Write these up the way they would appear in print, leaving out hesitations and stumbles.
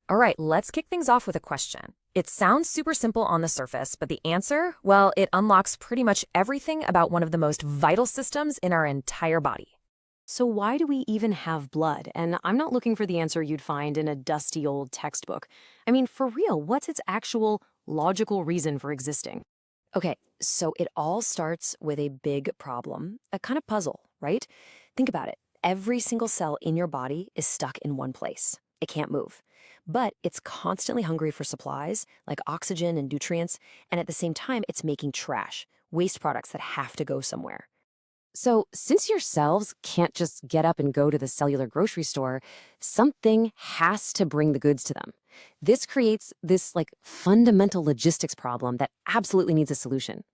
All right, let's kick things off with a question. It sounds super simple on the surface, but the answer, well, it unlocks pretty much everything about one of the most vital systems in our entire body. So why do we even have blood? And I'm not looking for the answer you'd find in a dusty old textbook. I mean, for real, what's its actual logical reason for existing? Okay, so it all starts with a big problem, a kind of puzzle, right? Think about it. Every single cell in your body is stuck in one place. It can't move. But it's constantly hungry for supplies, like oxygen and nutrients, and at the same time, it's making trash, waste products that have to go somewhere. So, since your cells can't just get up and go to the cellular grocery store, something has to bring the goods to them. This creates this fundamental logistics problem that absolutely needs a solution.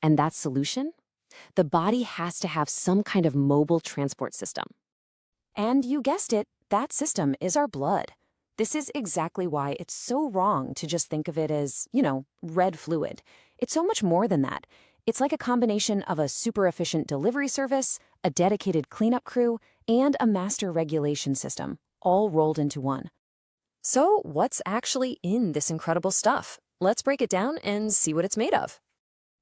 And that solution? The body has to have some kind of mobile transport system. And you guessed it, that system is our blood. This is exactly why it's so wrong to just think of it as, red fluid. It's so much more than that. It's like a combination of a super efficient delivery service, a dedicated cleanup crew, and a master regulation system, all rolled into one. So, what's actually in this incredible stuff? Let's break it down and see what it's made of.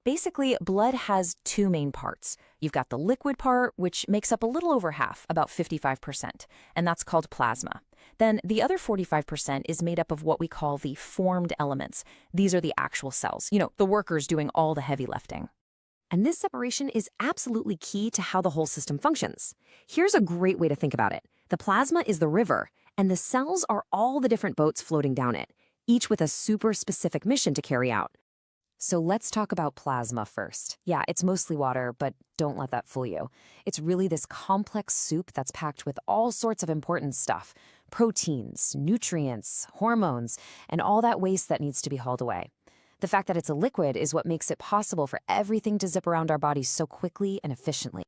Basically, blood has two main parts. You've got the liquid part, which makes up a little over half, about 55%, and that's called plasma. Then the other 45% is made up of what we call the formed elements. These are the actual cells, the workers doing all the heavy lifting. And this separation is absolutely key to how the whole system functions. Here's a great way to think about it. The plasma is the river, and the cells are all the different boats floating down it, each with a super specific mission to carry out. So let's talk about plasma first. Yeah, it's mostly water, but don't let that fool you. It's really this complex soup that's packed with all sorts of important stuff: proteins, nutrients, hormones, and all that waste that needs to be hauled away. The fact that it's a liquid is what makes it possible for everything to zip around our bodies so quickly and efficiently.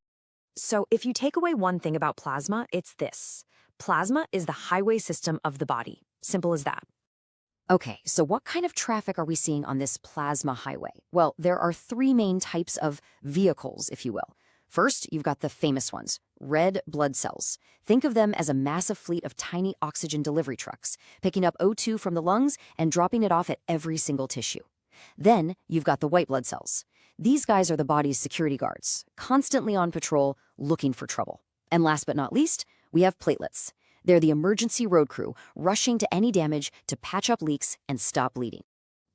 So if you take away one thing about plasma, it's this. Plasma is the highway system of the body. Simple as that. Okay, so what kind of traffic are we seeing on this plasma highway? Well, there are three main types of vehicles, if you will. First, you've got the famous ones, red blood cells. Think of them as a massive fleet of tiny oxygen delivery trucks, picking up O2 from the lungs and dropping it off at every single tissue. Then, you've got the white blood cells. These guys are the body's security guards, constantly on patrol, looking for trouble. And last but not least, we have platelets. They're the emergency road crew, rushing to any damage to patch up leaks and stop bleeding.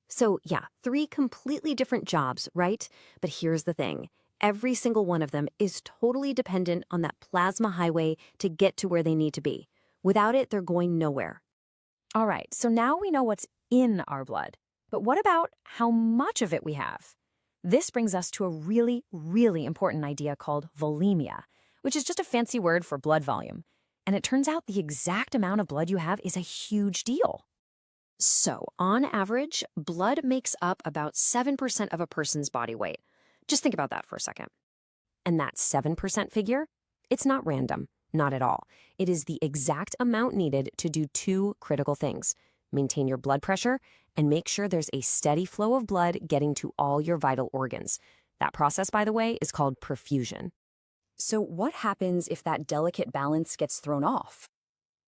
So yeah, three completely different jobs, right? But here's the thing. Every single one of them is totally dependent on that plasma highway to get to where they need to be. Without it, they're going nowhere. All right, so now we know what's in our blood. But what about how much of it we have? This brings us to a really, really important idea called volemia, which is just a fancy word for blood volume. And it turns out the exact amount of blood you have is a huge deal. So, on average, blood makes up about 7% of a person's body weight. Just think about that for a second. And that 7% figure, it's not random, not at all. It is the exact amount needed to do two critical things: maintain your blood pressure and make sure there's a steady flow of blood getting to all your vital organs. That process, by the way, is called perfusion. So what happens if that delicate balance gets thrown off?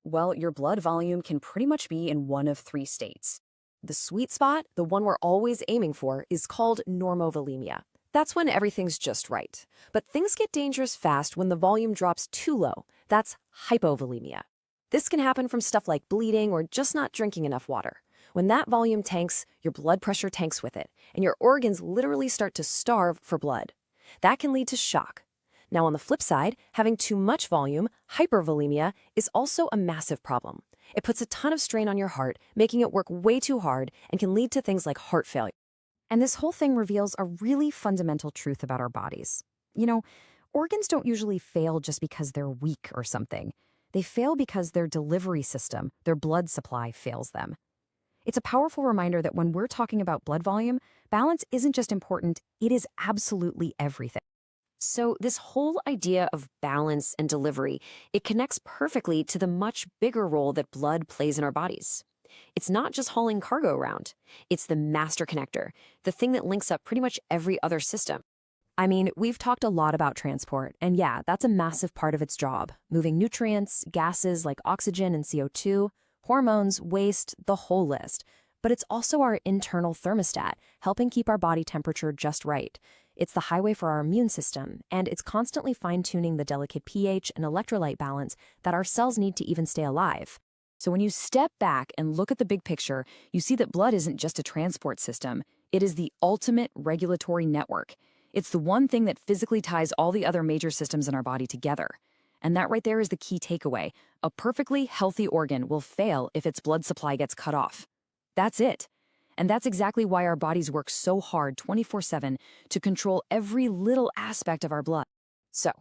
Well, your blood volume can pretty much be in one of three states. The sweet spot, the one we're always aiming for, is called normovolemia. That's when everything's just right. But things get dangerous fast when the volume drops too low. That's hypovolemia. This can happen from stuff like bleeding or just not drinking enough water. When that volume tanks, your blood pressure tanks with it, and your organs literally start to starve for blood. That can lead to shock. Now, on the flip side, having too much volume, hypervolemia, is also a massive problem. It puts a ton of strain on your heart, making it work way too hard, and can lead to things like heart failure. And this whole thing reveals a really fundamental truth about our bodies. Organs don't usually fail just because they're weak or something. They fail because their delivery system, their blood supply, fails them. It's a powerful reminder that when we're talking about blood volume, balance isn't just important, it is absolutely everything. So this whole idea of balance and delivery, it connects perfectly to the much bigger role that blood plays in our bodies. It's not just hauling cargo around. It's the master connector, the thing that links up pretty much every other system. I mean, we've talked a lot about transport, and yeah, that's a massive part of its job, moving nutrients, gases like oxygen and CO2, hormones, waste, the whole list. But it's also our internal thermostat, helping keep our body temperature just right. It's the highway for our immune system, and it's constantly fine-tuning the delicate pH and electrolyte balance that our cells need to even stay alive. So when you step back and look at the big picture, you see that blood isn't just a transport system. It is the ultimate regulatory network. It's the one thing that physically ties all the other major systems in our body together. And that right there is the key takeaway. A perfectly healthy organ will fail if its blood supply gets cut off. That's it. And that's exactly why our bodies work so hard 24/7 to control every little aspect of our blood. So,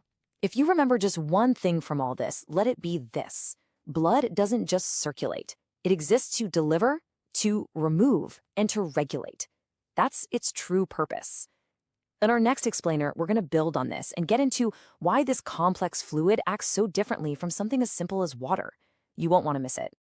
if you remember just one thing from all this, let it be this. Blood doesn't just circulate. It exists to deliver, to remove, and to regulate. That's its true purpose. In our next explainer, we're going to build on this and get into why this complex fluid acts so differently from something as simple as water. You won't want to miss it.